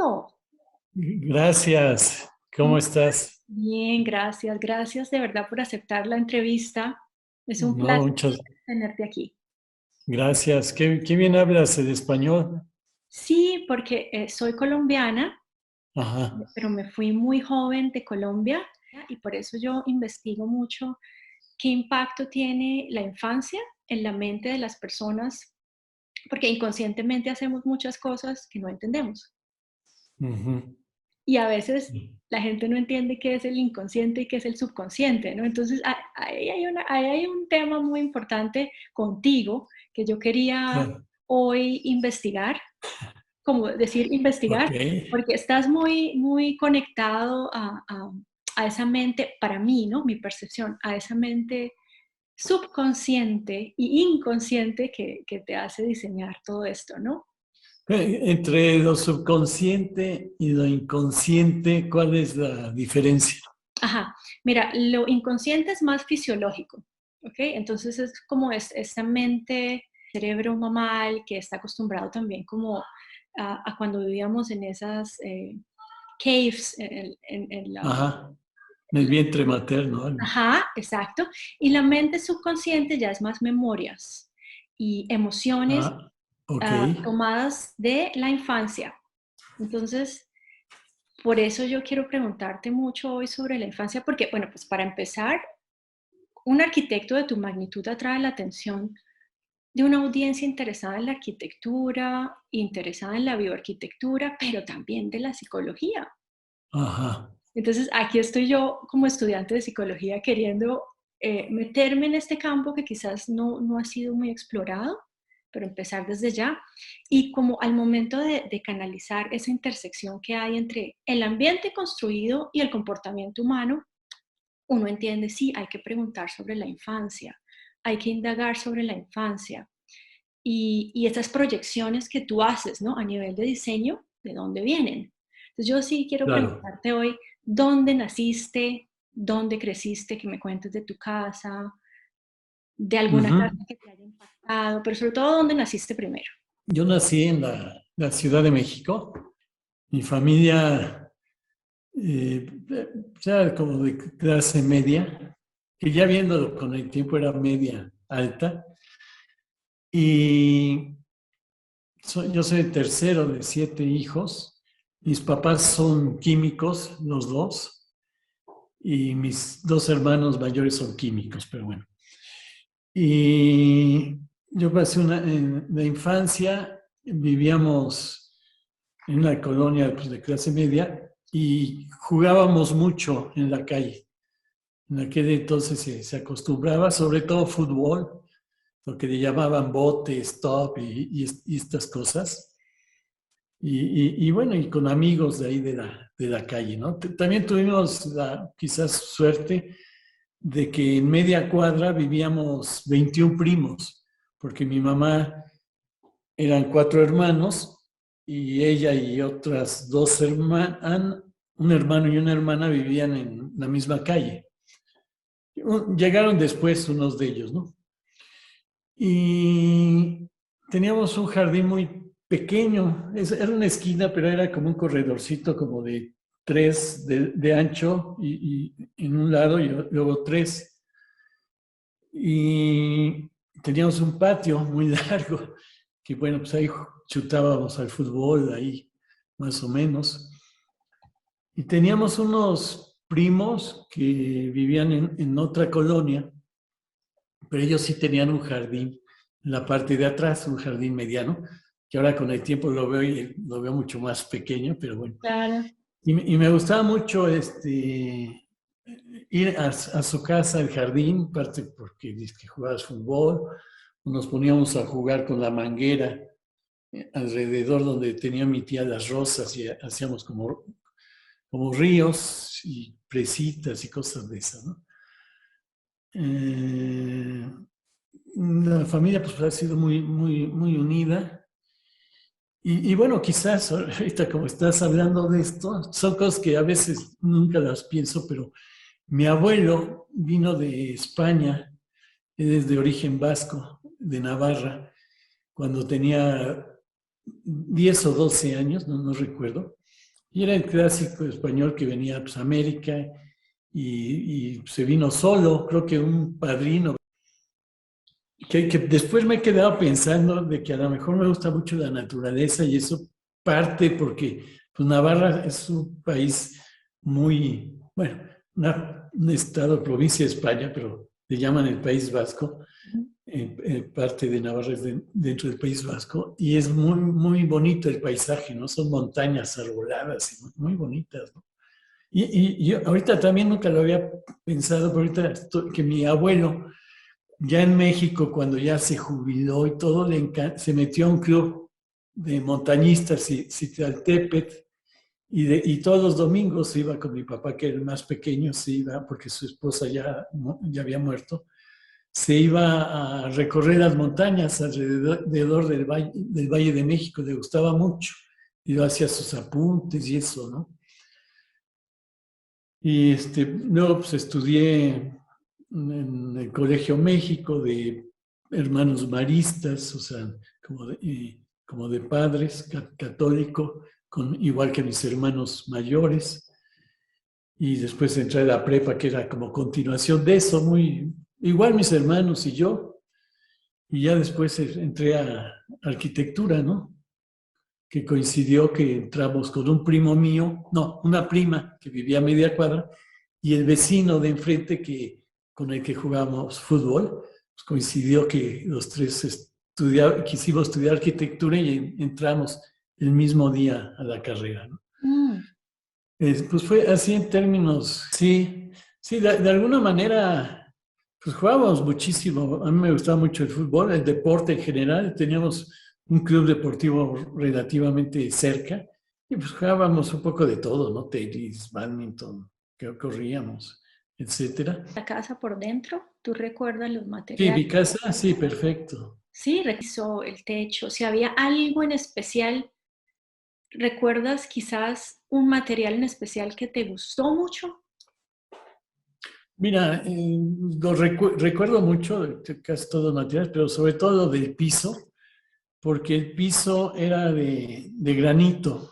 Bienvenido. Gracias. ¿Cómo ¿Cómo- estás? Bien, gracias. Gracias de verdad por aceptar la entrevista. Es un No, placer muchas tenerte aquí. gracias. Qué bien hablas el español. Sí, porque soy colombiana, Ajá. pero me fui muy joven de Colombia y por eso yo investigo mucho qué impacto tiene la infancia en la mente de las personas, porque inconscientemente hacemos muchas cosas que no entendemos. Ujú. Y a veces la gente no entiende qué es el inconsciente y qué es el subconsciente, ¿no? Entonces, ahí hay un tema muy importante contigo que yo quería Claro. hoy investigar, como decir Ok. investigar, porque estás muy, muy conectado a esa mente, para mí, ¿no? Mi percepción, a esa mente subconsciente y inconsciente que te hace diseñar todo esto, ¿no? Entre lo subconsciente y lo inconsciente, ¿cuál es la diferencia? Ajá, mira, lo inconsciente es más fisiológico, ¿ok? Entonces es como esa mente, cerebro mamal que está acostumbrado también como a cuando vivíamos en esas caves, en Ajá. En el vientre materno. Algo. Ajá, exacto. Y la mente subconsciente ya es más memorias y emociones Ah, ok. tomadas de la infancia. Entonces, por eso yo quiero preguntarte mucho hoy sobre la infancia, porque, bueno, pues para empezar, un arquitecto de tu magnitud atrae la atención de una audiencia interesada en la arquitectura, interesada en la bioarquitectura, pero también de la psicología. Ajá. Entonces, aquí estoy yo como estudiante de psicología queriendo meterme en este campo que quizás no ha sido muy explorado, pero empezar desde ya. Y como al momento de canalizar esa intersección que hay entre el ambiente construido y el comportamiento humano, uno entiende, sí, hay que preguntar sobre la infancia, hay que indagar sobre la infancia y esas proyecciones que tú haces, ¿no? A nivel de diseño, ¿de dónde vienen? Entonces yo sí quiero Claro. preguntarte hoy, ¿dónde naciste? ¿Dónde creciste? Que me cuentes de tu casa, de alguna Ujú. casa que te haya impactado, pero sobre todo, ¿dónde naciste primero? Yo nací en la Ciudad de México. Mi familia eh, ya como de clase media, que ya viéndolo con el tiempo era media alta, y yo soy el tercero de 7 hijos. Mis papás son químicos, los dos, y mis 2 hermanos mayores son químicos, pero bueno. Y yo pasé en la infancia, vivíamos en una colonia pues, de clase media y jugábamos mucho en la calle. En aquel entonces se acostumbraba, sobre todo fútbol, lo que le llamaban bote, stop y estas cosas. Y bueno, y con amigos de ahí de la calle, ¿no? También tuvimos la quizás suerte de que en media cuadra vivíamos 21 primos, porque mi mamá eran 4 hermanos y ella y otras 2 hermanas, un hermano y una hermana vivían en la misma calle. Llegaron después unos de ellos, ¿no? Y teníamos un jardín muy pequeño, era una esquina, pero era como un corredorcito como de 3 de ancho y en un lado y luego 3. Y teníamos un patio muy largo, que bueno, pues ahí chutábamos al fútbol, ahí más o menos. Y teníamos unos primos que vivían en otra colonia, pero ellos sí tenían un jardín en la parte de atrás, un jardín mediano, que ahora con el tiempo lo veo y lo veo mucho más pequeño, pero bueno. Claro. Y me gustaba mucho ir a su casa al jardín, parte porque dice que jugabas fútbol, nos poníamos a jugar con la manguera alrededor donde tenía mi tía las rosas y hacíamos como ríos y presitas y cosas de esas, ¿no? Eh, la familia pues ha sido muy, muy, muy unida. Y bueno, quizás ahorita como estás hablando de esto, son cosas que a veces nunca las pienso, pero mi abuelo vino de España, él es de origen vasco, de Navarra, cuando tenía 10 o 12 años, no recuerdo. Y era el clásico español que venía pues, a América y se vino solo, creo que un padrino. Que después me he quedado pensando de que a lo mejor me gusta mucho la naturaleza y eso parte porque pues, Navarra es un país muy, bueno, un estado, provincia de España, pero le llaman el País Vasco. Parte de Navarra es dentro del País Vasco y es muy, muy bonito el paisaje, ¿no? Son montañas arboladas y muy bonitas, ¿no? Y yo ahorita también nunca lo había pensado, pero ahorita que mi abuelo ya en México, cuando ya se jubiló y todo, se metió a un club de montañistas, Citlaltépetl, y todos los domingos se iba con mi papá, que era el más pequeño, se iba, porque su esposa ya había muerto, se iba a recorrer las montañas alrededor del Valle de México, le gustaba mucho, y lo hacía sus apuntes y eso, ¿no? Y luego pues, estudié en el Colegio México de hermanos maristas, o sea, como de padres, católico, igual que mis hermanos mayores. Y después entré a la prepa, que era como continuación de eso, igual mis hermanos y yo. Y ya después entré a arquitectura, ¿no? Que coincidió que entramos con un primo mío, no, una prima que vivía a media cuadra, y el vecino de enfrente con el que jugábamos fútbol, pues coincidió que los tres quisimos estudiar arquitectura y entramos el mismo día a la carrera, ¿no? Mm. Pues fue así en términos, sí, sí, de alguna manera, pues jugábamos muchísimo. A mí me gustaba mucho el fútbol, el deporte en general. Teníamos un club deportivo relativamente cerca y pues jugábamos un poco de todo, ¿no? Tenis, badminton, que corríamos, etcétera. La casa por dentro, ¿tú recuerdas los Sí, materiales? mi casa, sí, perfecto. Sí, revisó el techo. Si había algo en especial, ¿recuerdas quizás un material en especial que te gustó mucho? Mira, recuerdo mucho de casi todos los materiales, pero sobre todo del piso, porque el piso era de granito.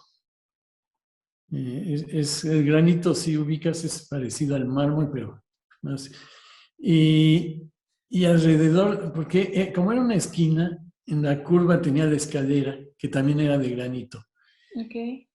El granito, si ubicas, es parecido al mármol, pero más. Y, y alrededor, porque como era una esquina, en la curva tenía la escalera, que también era de granito. Ok.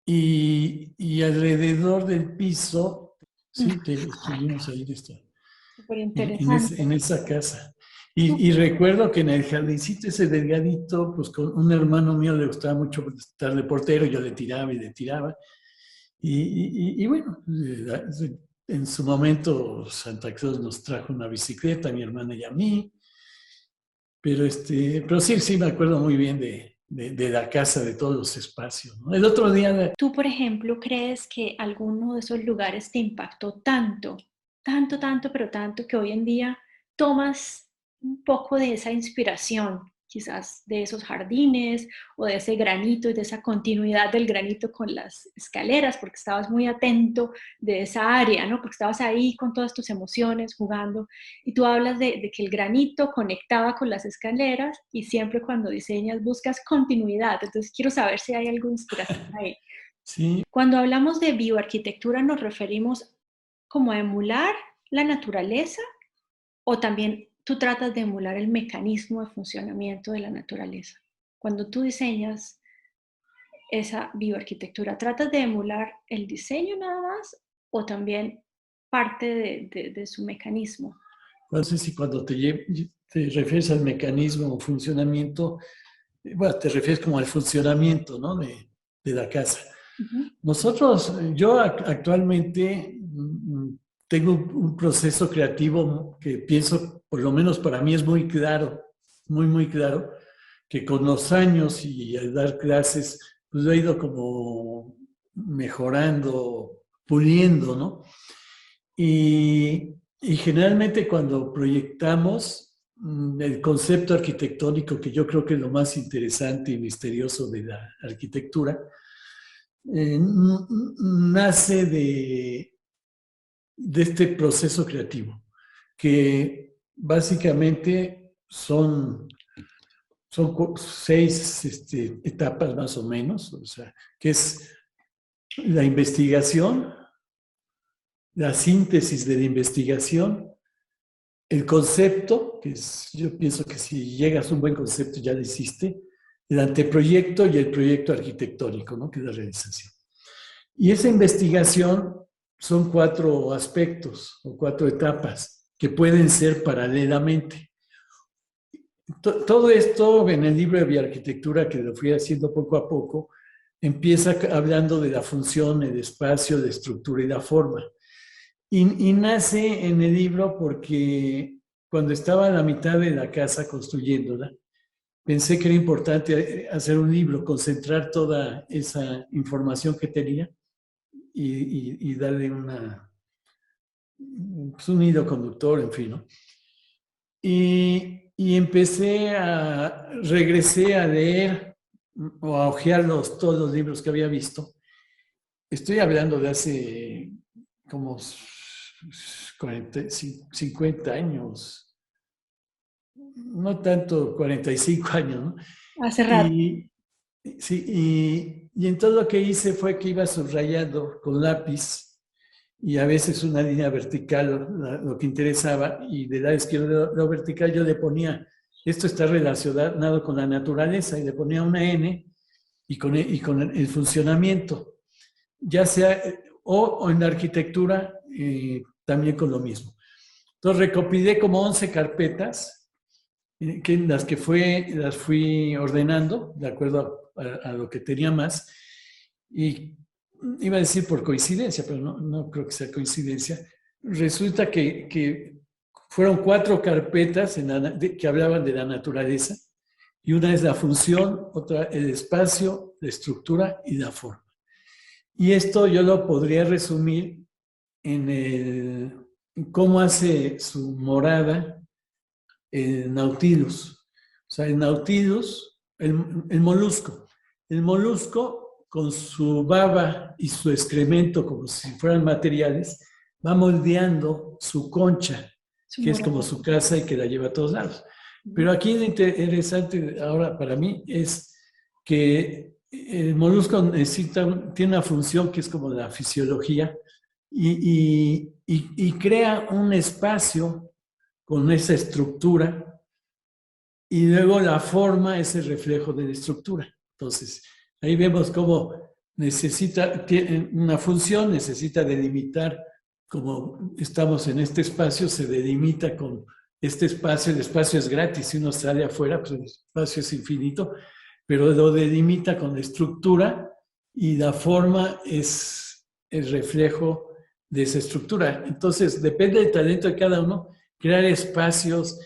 Y alrededor del piso, sí, estuvimos ahí Súper en interesante. esa casa. Y recuerdo que en el jardincito ese delgadito, pues con un hermano mío le gustaba mucho estar de portero, yo le tiraba y le tiraba. Y bueno, en su momento Santa Cruz nos trajo una bicicleta, a mi hermana y a mí, pero sí, sí me acuerdo muy bien de la casa, de todos los espacios, ¿no? El otro día, ¿Tú, por ejemplo, crees que alguno de esos lugares te impactó tanto, tanto, tanto, pero tanto que hoy en día tomas un poco de esa inspiración, quizás de esos jardines o de ese granito y de esa continuidad del granito con las escaleras, porque estabas muy atento de esa área, ¿no? Porque estabas ahí con todas tus emociones jugando y tú hablas de que el granito conectaba con las escaleras y siempre cuando diseñas buscas continuidad. Entonces quiero saber si hay alguna inspiración ahí. sí, Cuando hablamos de bioarquitectura, ¿nos referimos como a emular la naturaleza o también tú tratas de emular el mecanismo de funcionamiento de la naturaleza? Cuando tú diseñas esa bioarquitectura, ¿tratas de emular el diseño nada más o también parte de su mecanismo? no sé si cuando te refieres al mecanismo o funcionamiento, bueno, te refieres como al funcionamiento, ¿no? De la casa. Ujú. Yo actualmente tengo un proceso creativo que pienso, por lo menos para mí es muy claro, muy, muy claro, que con los años y al dar clases, pues lo he ido como mejorando, puliendo, ¿no? Y generalmente cuando proyectamos el concepto arquitectónico, que yo creo que es lo más interesante y misterioso de la arquitectura, nace de este proceso creativo, que básicamente son 6 etapas más o menos, o sea, que es la investigación, la síntesis de la investigación, el concepto, que es, yo pienso que si llegas a un buen concepto ya lo hiciste, el anteproyecto y el proyecto arquitectónico, ¿no? Que es la realización. Y esa investigación son 4 aspectos o 4 etapas que pueden ser paralelamente. Todo esto en el libro de bioarquitectura, que lo fui haciendo poco a poco, empieza hablando de la función, el espacio, la estructura y la forma. Y nace en el libro porque cuando estaba a la mitad de la casa construyéndola, pensé que era importante hacer un libro, concentrar toda esa información que tenía y darle pues un hilo conductor, en fin, ¿no? Y regresé a leer o a hojear todos los libros que había visto. Estoy hablando de hace como 50 años, no tanto 45 años, ¿no? Hace rato. Y en todo lo que hice fue que iba subrayando con lápiz y a veces una línea vertical, lo que interesaba, y del lado izquierdo lo vertical yo le ponía, esto está relacionado con la naturaleza, y le ponía una N y con el funcionamiento, ya sea, o en la arquitectura, también con lo mismo. Entonces recopilé como 11 carpetas, que las fui ordenando de acuerdo a lo que tenía más, y iba a decir por coincidencia, pero no creo que sea coincidencia. Resulta que fueron 4 carpetas que hablaban de la naturaleza, y una es la función, otra el espacio, la estructura y la forma. Y esto yo lo podría resumir en cómo hace su morada el Nautilus. O sea, el Nautilus, el molusco. El molusco, con su baba y su excremento, como si fueran materiales, va moldeando su concha, que es como su casa y que la lleva a todos lados. Pero aquí lo interesante ahora para mí es que el molusco tiene una función que es como la fisiología y crea un espacio con esa estructura, y luego la forma es el reflejo de la estructura. Entonces, ahí vemos cómo tiene una función, necesita delimitar, como estamos en este espacio, se delimita con este espacio, el espacio es gratis, si uno sale afuera, pues el espacio es infinito, pero lo delimita con la estructura, y la forma es el reflejo de esa estructura. Entonces, depende del talento de cada uno, crear espacios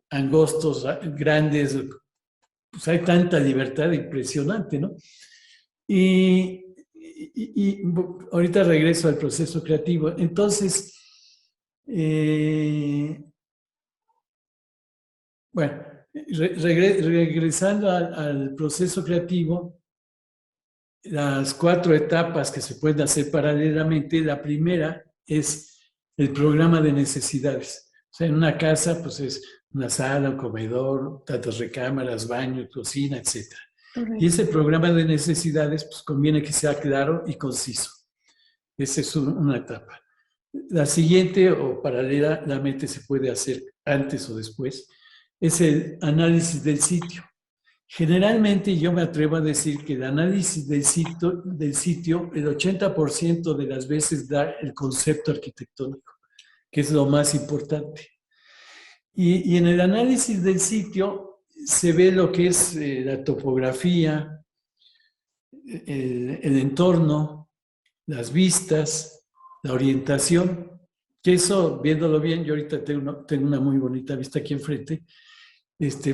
angostos, grandes, pues hay tanta libertad impresionante, ¿no? Y ahorita regreso al proceso creativo. Entonces, bueno, regresando al proceso creativo, las 4 etapas que se pueden hacer paralelamente, la primera es el programa de necesidades. O sea, en una casa, pues es una sala, un comedor, tantas recámaras, baño, cocina, etc. Y ese programa de necesidades, pues conviene que sea claro y conciso. Esa es una etapa. La siguiente, o paralelamente se puede hacer antes o después, es el análisis del sitio. Generalmente yo me atrevo a decir que el análisis del sitio el 80% de las veces da el concepto arquitectónico, que es lo más importante. Y en el análisis del sitio se ve lo que es la topografía, el entorno, las vistas, la orientación, que eso, viéndolo bien, yo ahorita tengo una muy bonita vista aquí enfrente,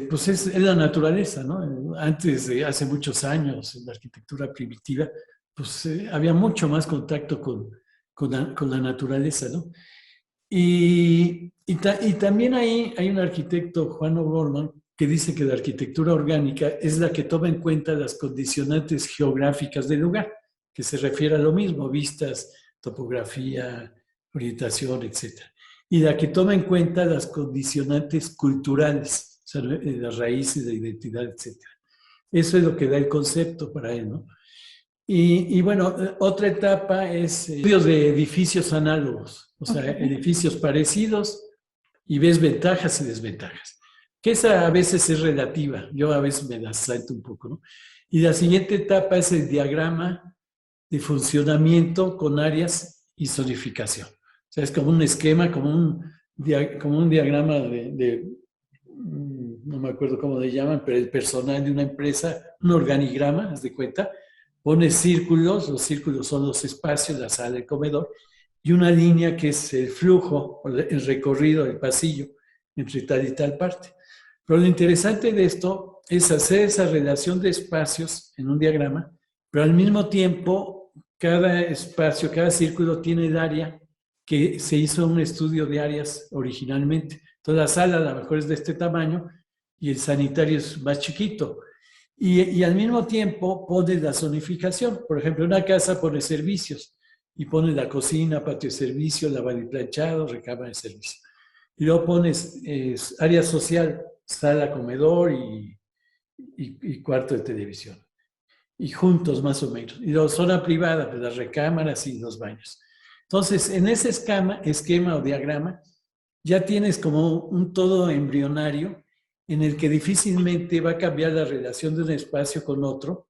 pues es la naturaleza, ¿no? Antes, hace muchos años, en la arquitectura primitiva, pues había mucho más contacto con la naturaleza, ¿no? Y también ahí hay un arquitecto, Juan O'Gorman, que dice que la arquitectura orgánica es la que toma en cuenta las condicionantes geográficas del lugar, que se refiere a lo mismo, vistas, topografía, orientación, etc. Y la que toma en cuenta las condicionantes culturales, o sea, las raíces de identidad, etcétera. Eso es lo que da el concepto para él, ¿no? Y bueno, otra etapa es estudios de edificios análogos, o sea, edificios parecidos y ves ventajas y desventajas. Que esa a veces es relativa, yo a veces me la salto un poco, ¿no? Y la siguiente etapa es el diagrama de funcionamiento con áreas y zonificación. O sea, es como un esquema, como un diagrama no me acuerdo cómo le llaman, pero el personal de una empresa, un organigrama, haz de cuenta, pones círculos, los círculos son los espacios, la sala, el comedor, y una línea que es el flujo, el recorrido, el pasillo, entre tal y tal parte. Pero lo interesante de esto es hacer esa relación de espacios en un diagrama, pero al mismo tiempo, cada espacio, cada círculo tiene el área que se hizo un estudio de áreas originalmente. Entonces la sala a lo mejor es de este tamaño y el sanitario es más chiquito. Y al mismo tiempo pone la zonificación. Por ejemplo, una casa pone servicios y pone la cocina, patio de servicio, lavado y planchado, recámara de servicio. Y luego pones área social, sala, comedor y cuarto de televisión. Y juntos más o menos. Y luego zona privada, pues las recámaras y los baños. Entonces, en ese esquema o diagrama, ya tienes como un todo embrionario en el que difícilmente va a cambiar la relación de un espacio con otro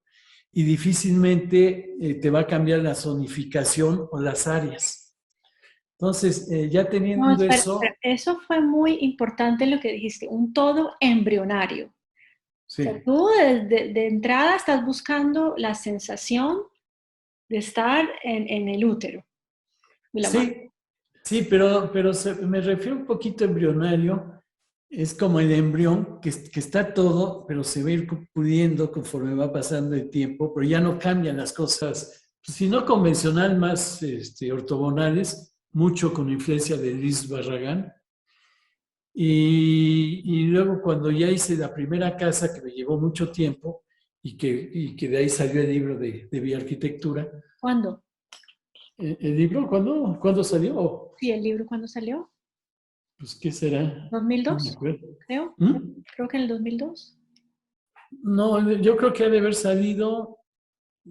y difícilmente te va a cambiar la zonificación o las áreas. Entonces, ya No, teniendo eso... eso fue muy importante lo que dijiste, un todo embrionario. O sea, Sí, tú de entrada estás buscando la sensación de estar en el útero de la madre. sí, sí, pero me refiero un poquito embrionario. Es como el embrión que está todo, pero se va a ir pudiendo conforme va pasando el tiempo, pero ya no cambian las cosas, pues, si no convencional, más ortogonales, mucho con influencia de Luis Barragán. Y luego cuando ya hice la primera casa, que me llevó mucho tiempo, y que de ahí salió el libro de bioarquitectura. ¿Cuándo? ¿El libro cuándo salió? Sí, el libro, ¿cuándo salió? Pues, ¿qué será? No me ¿2002? acuerdo. Creo. ¿Mm? Creo que en el 2002. No, yo creo que ha de haber salido,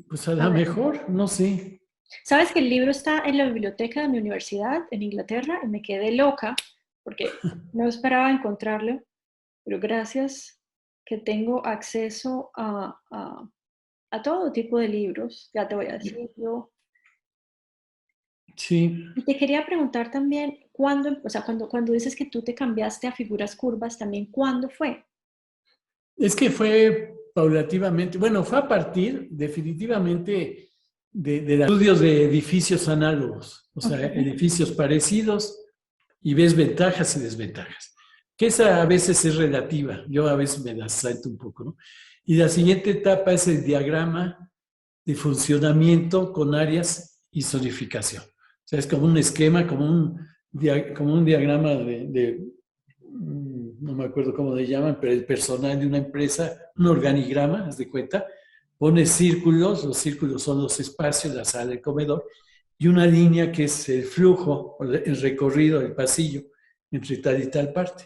pues a A lo ver. mejor, no sé. ¿Sabes que el libro está en la biblioteca de mi universidad en Inglaterra? Y me quedé loca porque no esperaba encontrarlo, pero gracias que tengo acceso a todo tipo de libros, ya te voy a decir yo. Sí, Y te quería preguntar también, ¿cuándo, o sea, cuando dices que tú te cambiaste a figuras curvas, también cuándo fue? es que fue paulativamente, bueno, fue a partir definitivamente de los estudios de edificios análogos, o sea, Ok. edificios parecidos y ves ventajas y desventajas. Que esa a veces es relativa, yo a veces me la salto un poco, ¿no? Y la siguiente etapa es el diagrama de funcionamiento con áreas y zonificación. O sea, es como un esquema, como un diagrama no me acuerdo cómo le llaman, pero el personal de una empresa, un organigrama, haz de cuenta, pones círculos, los círculos son los espacios, la sala, el comedor, y una línea que es el flujo, el recorrido, el pasillo, entre tal y tal parte.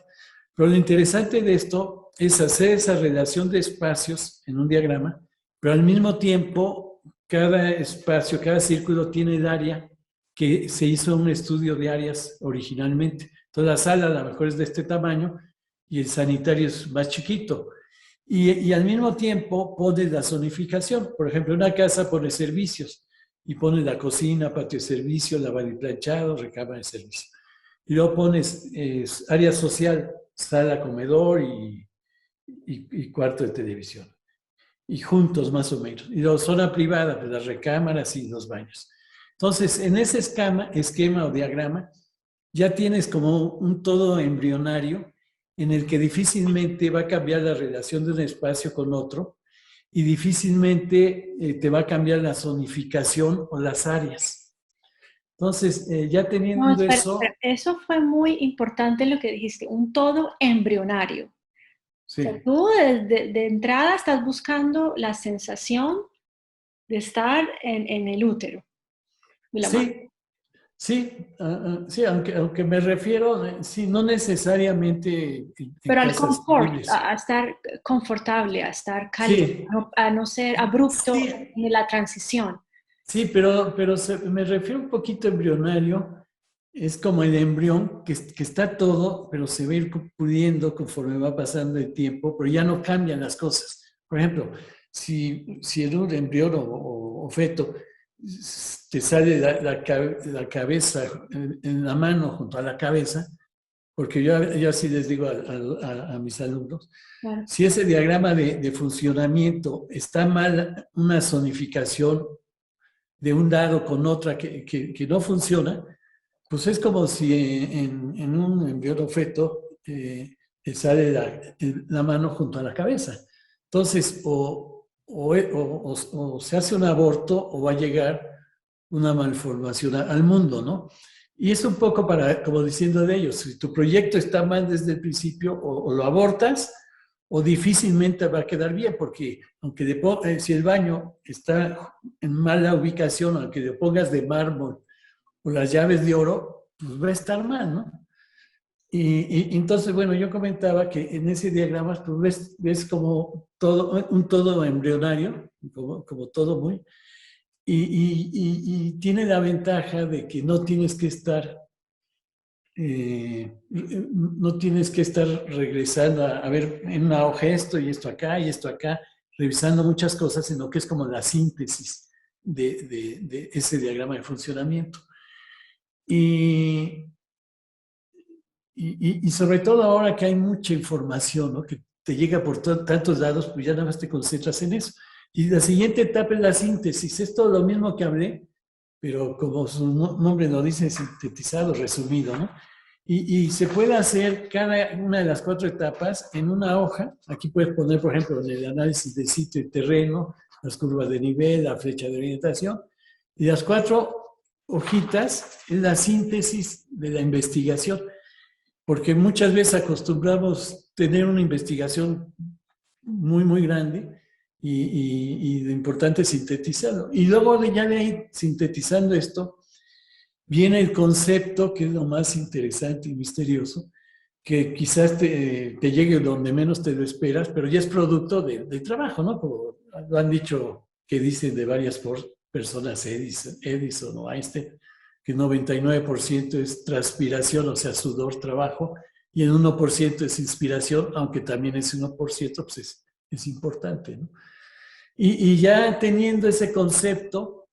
Pero lo interesante de esto es hacer esa relación de espacios en un diagrama, pero al mismo tiempo, cada espacio, cada círculo tiene el área que se hizo un estudio de áreas originalmente. Entonces la sala a lo mejor es de este tamaño y el sanitario es más chiquito. Y al mismo tiempo pone la zonificación. Por ejemplo, una casa pone servicios y pone la cocina, patio de servicio, lavado y planchado, recámara de servicio. Y luego pones área social, sala, comedor y cuarto de televisión. Y juntos más o menos. Y luego zona privada, pues las recámaras y los baños. Entonces, en ese esquema o diagrama, ya tienes como un todo embrionario en el que difícilmente va a cambiar la relación de un espacio con otro y difícilmente te va a cambiar la zonificación o las áreas. Entonces, ya No, teniendo espera, eso, espera. Eso fue muy importante lo que dijiste, un todo embrionario. O sea, sí, tú de entrada estás buscando la sensación de estar en el útero de la madre. sí, Sí, sí, aunque me refiero, sí, no necesariamente en Pero al casas confort, civiles. a estar confortable, a estar cálido, Sí, a no ser abrupto sí, en la transición. sí, pero me refiero un poquito embrionario. Es como el embrión que está todo, pero se va a ir pudiendo conforme va pasando el tiempo, pero ya no cambian las cosas. Por ejemplo, si en un embrión o feto te sale la cabeza en la mano junto a la cabeza, porque yo así les digo a mis alumnos, Claro. si ese diagrama de funcionamiento está mal, una zonificación de un lado con otra que no funciona, pues es como si en un embrión feto te sale la mano junto a la cabeza. Entonces, o se hace un aborto o va a llegar una malformación al mundo, ¿no? Y es un poco para, como diciendo de ellos, si tu proyecto está mal desde el principio, o lo abortas, o difícilmente va a quedar bien, porque aunque si el baño está en mala ubicación, aunque le pongas de mármol o las llaves de oro, pues va a estar mal, ¿no? Y entonces, bueno, yo comentaba que en ese diagrama tú ves como todo, un todo embrionario, como todo muy, y tiene la ventaja de que no tienes que estar regresando a ver en una hoja esto y esto acá y esto acá, revisando muchas cosas, sino que es como la síntesis de ese diagrama de funcionamiento. Y, y sobre todo ahora que hay mucha información, ¿no? Que te llega por tantos lados, pues ya nada más te concentras en eso. Y la siguiente etapa es la síntesis. Es todo lo mismo que hablé, pero como su nombre lo dice, sintetizado, resumido, ¿no? Y se puede hacer cada una de las 4 etapas en una hoja. Aquí puedes poner, por ejemplo, en el análisis de sitio y terreno, las curvas de nivel, la flecha de orientación. Y las 4 hojitas es la síntesis de la investigación, porque muchas veces acostumbramos tener una investigación muy, muy grande y lo importante es sintetizarlo. Y luego ya de ahí, sintetizando esto, viene el concepto, que es lo más interesante y misterioso, que quizás te llegue donde menos te lo esperas, pero ya es producto de trabajo, ¿no? Como lo han dicho, que dicen de varias personas, Edison o Einstein, que 99% es transpiración, o sea, sudor, trabajo, y el 1% es inspiración, aunque también ese 1% pues es importante, ¿no? Y ya teniendo ese concepto,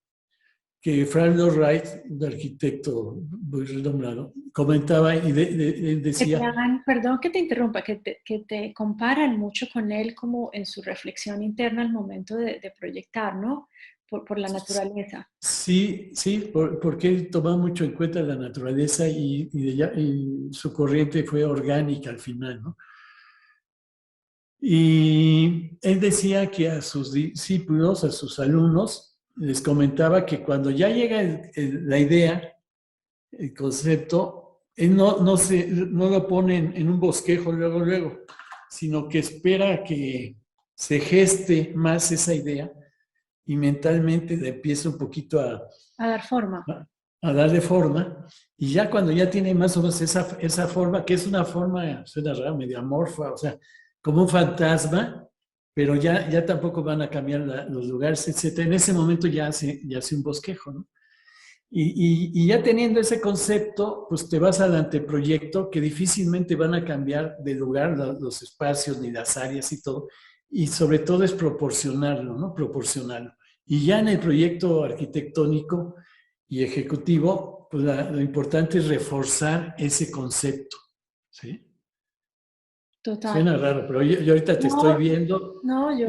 que Frank Lloyd Wright, un arquitecto muy renombrado, comentaba y Que te decía, hagan, perdón que te interrumpa, que te comparan mucho con él como en su reflexión interna al momento de proyectar, ¿no? Por la naturaleza. sí, sí, porque él tomaba mucho en cuenta la naturaleza y su corriente fue orgánica al final, ¿no? Y él decía que a sus discípulos, a sus alumnos, les comentaba que cuando ya llega la idea, el concepto, él no lo pone en un bosquejo luego, sino que espera a que se geste más esa idea y mentalmente le empieza un poquito A dar forma. a darle forma, y ya cuando ya tiene más o menos esa forma, que es una forma, suena raro, medio amorfa, o sea, como un fantasma, pero ya tampoco van a cambiar los lugares, etcétera. En ese momento ya hace un bosquejo, ¿no? Y ya teniendo ese concepto, pues te vas al anteproyecto, que difícilmente van a cambiar de lugar los espacios ni las áreas y todo, y sobre todo es proporcionarlo, ¿no? Proporcionarlo. Y ya en el proyecto arquitectónico y ejecutivo, pues lo importante es reforzar ese concepto, ¿sí? Total. Suena raro, pero yo ahorita te estoy No, viendo, no, yo,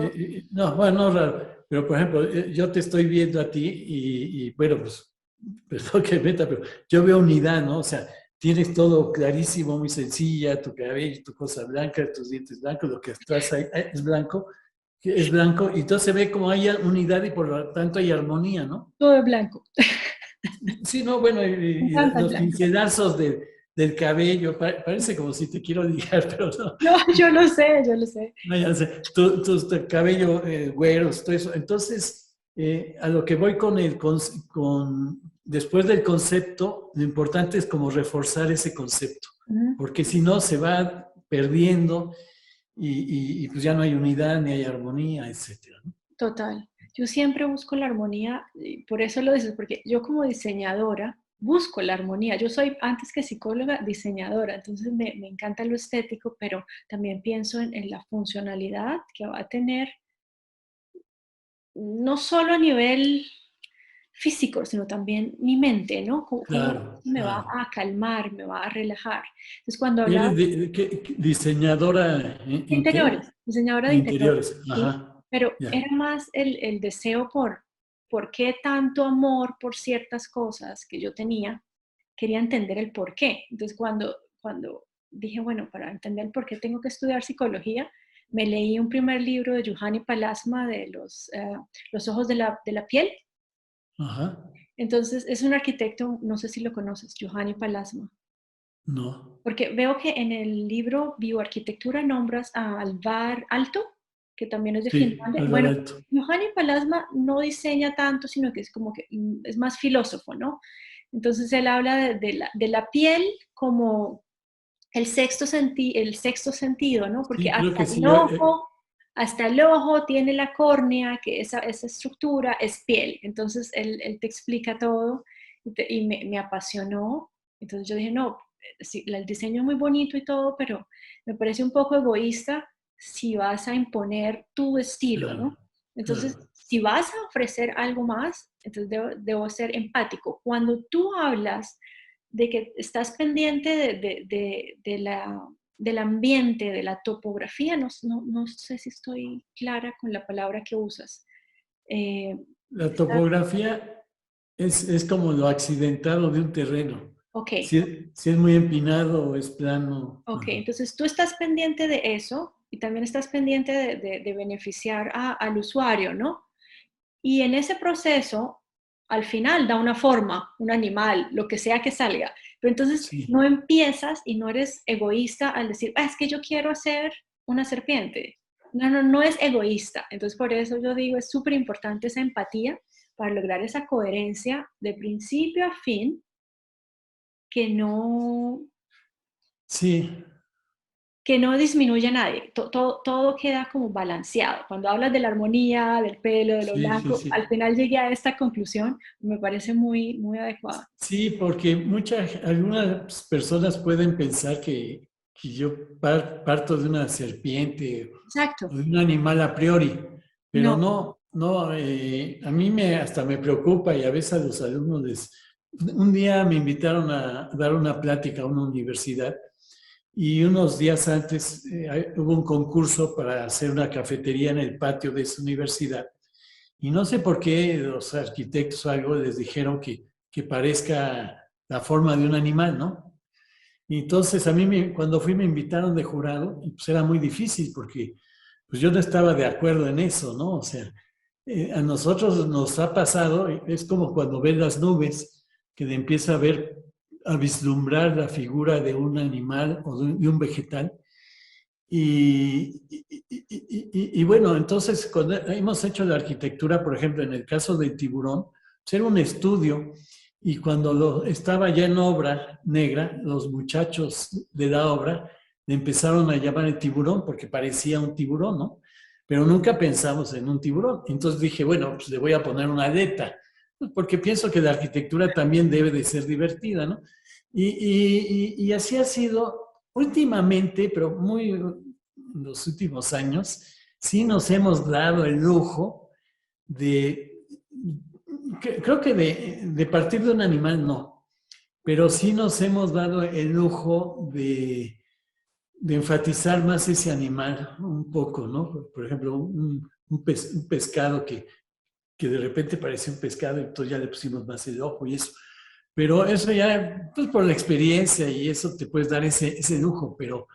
no, bueno, no raro, pero por ejemplo, yo te estoy viendo a ti y bueno, pues, perdón que meta, pero yo veo unidad, ¿no? O sea, tienes todo clarísimo, muy sencilla, tu cabello, tu cosa blanca, tus dientes blancos, lo que estás ahí es blanco, y entonces se ve como hay unidad y por lo tanto hay armonía, ¿no? todo es blanco. Sí, no, bueno, Me y encanta el los blanco. pincelazos del cabello, parece como si te quiero ligar, pero no. No, yo lo sé, yo lo sé. No, ya sé, tu cabello güeros, todo eso. Entonces, a lo que voy con después del concepto, lo importante es como reforzar ese concepto, Ujú. porque si no se va perdiendo y pues ya no hay unidad, ni hay armonía, etcétera, ¿no? Total. Yo siempre busco la armonía, y por eso lo dices, porque yo como diseñadora busco la armonía. Yo soy, antes que psicóloga, diseñadora, entonces me encanta lo estético, pero también pienso en la funcionalidad que va a tener, no solo a nivel físico, sino también mi mente, ¿no? ¿Cómo Claro, me va claro. a calmar, me va a relajar? Entonces, cuando ¿Y hablaba eres diseñadora de en qué? interiores, diseñadora de De interiores, interiores. ¿sí? Ajá, Pero ya. era más el deseo por qué tanto amor por ciertas cosas que yo tenía, quería entender el por qué. Entonces, cuando dije, bueno, para entender el por qué tengo que estudiar psicología, me leí un primer libro de Juhani Palasma de los ojos de la piel. Ajá. Entonces, es un arquitecto, no sé si lo conoces, Juhani Palasma. No. Porque veo que en el libro Bioarquitectura nombras a Alvar Aalto, que también es de Sí, Finlandia. Bueno, Alvarado. Juhani Palasma no diseña tanto, sino que es como que es más filósofo, ¿no? Entonces él habla de la piel como el sexto sentido, ¿no? Porque Sí, creo que sí. Yo, hasta el ojo tiene la córnea, que esa estructura es piel. Entonces él te explica todo y me apasionó. Entonces yo dije, no, sí, el diseño es muy bonito y todo, pero me parece un poco egoísta si vas a imponer tu estilo, claro, ¿no? Entonces, claro. si vas a ofrecer algo más, entonces debo ser empático. Cuando tú hablas de que estás pendiente del ambiente, de la topografía, no sé si estoy clara con la palabra que usas. Eh, La estás- topografía es como lo accidentado de un terreno. ok, Si es muy empinado o es plano. ok, Ajá. entonces tú estás pendiente de eso y también estás pendiente de beneficiar al usuario, ¿no? Y en ese proceso, al final da una forma, un animal, lo que sea que salga. Pero entonces Sí, no empiezas y no eres egoísta al decir, es que yo quiero hacer una serpiente. No es egoísta. Entonces por eso yo digo, es súper importante esa empatía para lograr esa coherencia de principio a fin que sí, que no disminuye a nadie, todo queda como balanceado. Cuando hablas de la armonía, del pelo, de lo sí, sí, blanco, al sí. final llegué a esta conclusión, me parece muy adecuada. Sí, porque algunas personas pueden pensar que yo parto de una serpiente Exacto. o de un animal a priori, pero No, no, no, a mí hasta me preocupa y a veces a los alumnos un día me invitaron a dar una plática a una universidad y unos días antes hubo un concurso para hacer una cafetería en el patio de esa universidad. Y no sé por qué los arquitectos o algo les dijeron que parezca la forma de un animal, ¿no? Y entonces a mí cuando fui me invitaron de jurado y pues era muy difícil porque pues yo no estaba de acuerdo en eso, ¿no? O sea, a nosotros nos ha pasado, es como cuando ves las nubes, que empieza a ver, a vislumbrar la figura de un animal o de un vegetal. Y bueno, entonces cuando hemos hecho la arquitectura, por ejemplo, en el caso del tiburón, pues era un estudio y cuando estaba ya en obra negra, los muchachos de la obra le empezaron a llamar el tiburón porque parecía un tiburón, ¿no? Pero nunca pensamos en un tiburón. Entonces dije, bueno, pues le voy a poner una aleta, pues porque pienso que la arquitectura también debe de ser divertida, ¿no? Y así ha sido últimamente, pero muy en los últimos años, sí nos hemos dado el lujo de, creo que de partir de un animal no, pero sí nos hemos dado el lujo de enfatizar más ese animal un poco, ¿no? Por ejemplo, un pescado que de repente parecía un pescado y entonces ya le pusimos más el ojo y eso. Pero eso ya, pues por la experiencia y eso te puedes dar ese lujo, pero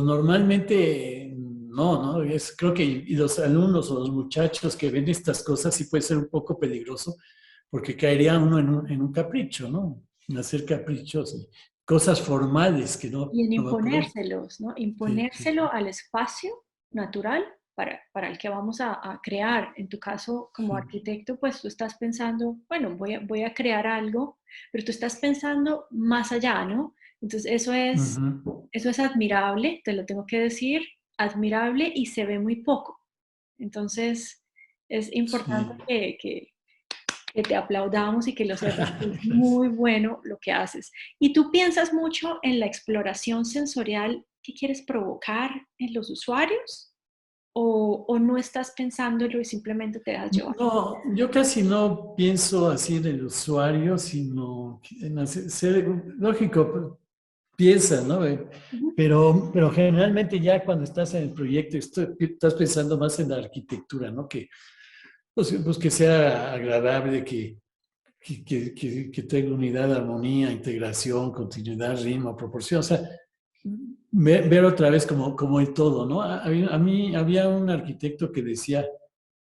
normalmente no, ¿no? Creo que y los alumnos o los muchachos que ven estas cosas sí puede ser un poco peligroso porque caería uno en un capricho, ¿no? En hacer caprichos y cosas formales que y en no va por ahí. imponérselos, ¿no? Sí, sí, sí. Imponérselo al espacio natural para el que vamos a crear. En tu caso, como arquitecto, pues tú estás pensando, bueno, voy a crear algo, pero tú estás pensando más allá, ¿no? Entonces, Ujú. eso es admirable, te lo tengo que decir, admirable y se ve muy poco. Entonces, es importante Sí. que te aplaudamos y que lo sepas. Es muy bueno lo que haces. ¿Y tú piensas mucho en la exploración sensorial que quieres provocar en los usuarios? O no estás pensándolo y simplemente te dejas llevar? No, yo casi no pienso así en el usuario, sino en lógico, piensas, ¿no? Ujú. Pero generalmente ya cuando estás en el proyecto, estás pensando más en la arquitectura, ¿no? Que, pues que sea agradable, que tenga unidad, armonía, integración, continuidad, ritmo, proporción. O sea, ver otra vez como el todo, ¿no? A mí había un arquitecto que decía,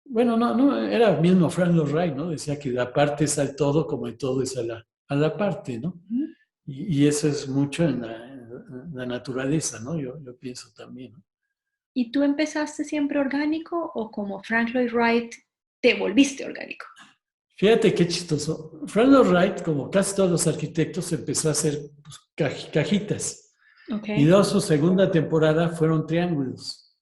bueno, no, era mismo Frank Lloyd Wright, ¿no? Decía que la parte es al todo como el todo es a la parte, ¿no? Ujú. Y eso es mucho en la naturaleza, ¿no? Yo pienso también, ¿no? ¿Y tú empezaste siempre orgánico o como Frank Lloyd Wright te volviste orgánico? Fíjate qué chistoso. Frank Lloyd Wright, como casi todos los arquitectos, empezó a hacer pues, cajitas. Ok. Y luego su segunda temporada fueron triángulos.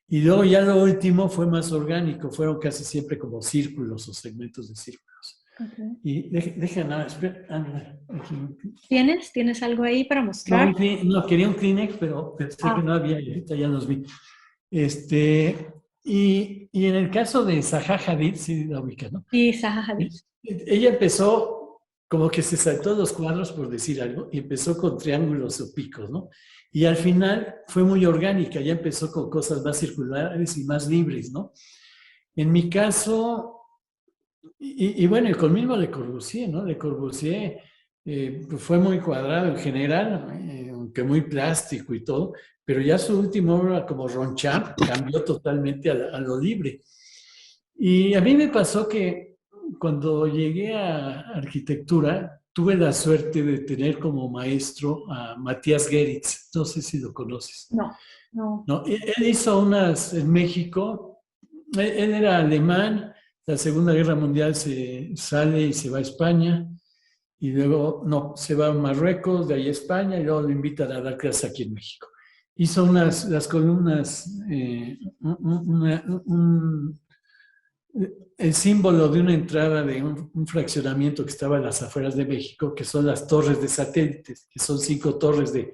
Y luego ya lo último fue más orgánico, fueron casi siempre como círculos o segmentos de círculos. Ok. Y deja nada, espera, ¿Tienes algo ahí para no, mostrar? no, quería un Kleenex, pero pensé que Ah, no había y ahorita ya los vi. Este, y en el caso de Zaha Hadid, sí la ubica, ¿no? y Zaha Hadid. Ella empezó como que se saltó los cuadros, por decir algo, y empezó con triángulos o picos, ¿no? Y al final fue muy orgánica, ya empezó con cosas más circulares y más libres, ¿no? En mi caso, y bueno, y con mismo Le Corbusier, ¿no? Le Corbusier pues fue muy cuadrado en general, aunque muy plástico y todo, pero ya su última obra como Ronchamp cambió totalmente a lo libre. Y a mí me pasó que cuando llegué a arquitectura, tuve la suerte de tener como maestro a Matías Geritz, no sé si lo conoces. No, no. No, él hizo unas en México, él era alemán, la Segunda Guerra Mundial se sale y se va a España, y luego, no, se va a Marruecos, de ahí a España, y luego lo invitan a dar clases aquí en México. Hizo las columnas, el símbolo de una entrada de un fraccionamiento que estaba en las afueras de México, que son las torres de satélites, que son 5 torres en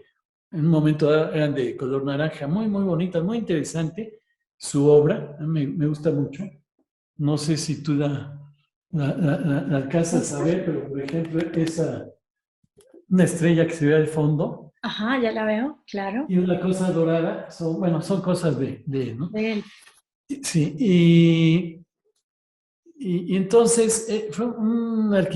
un momento eran de color naranja, muy, muy bonitas, muy interesante su obra, me gusta mucho. No sé si tú la alcanzas a ver, pero por ejemplo, una estrella que se ve al fondo Ajá, ya la veo, claro. y una cosa dorada, bueno, son cosas de él, ¿no? De él. Sí, y entonces fue un arquitecto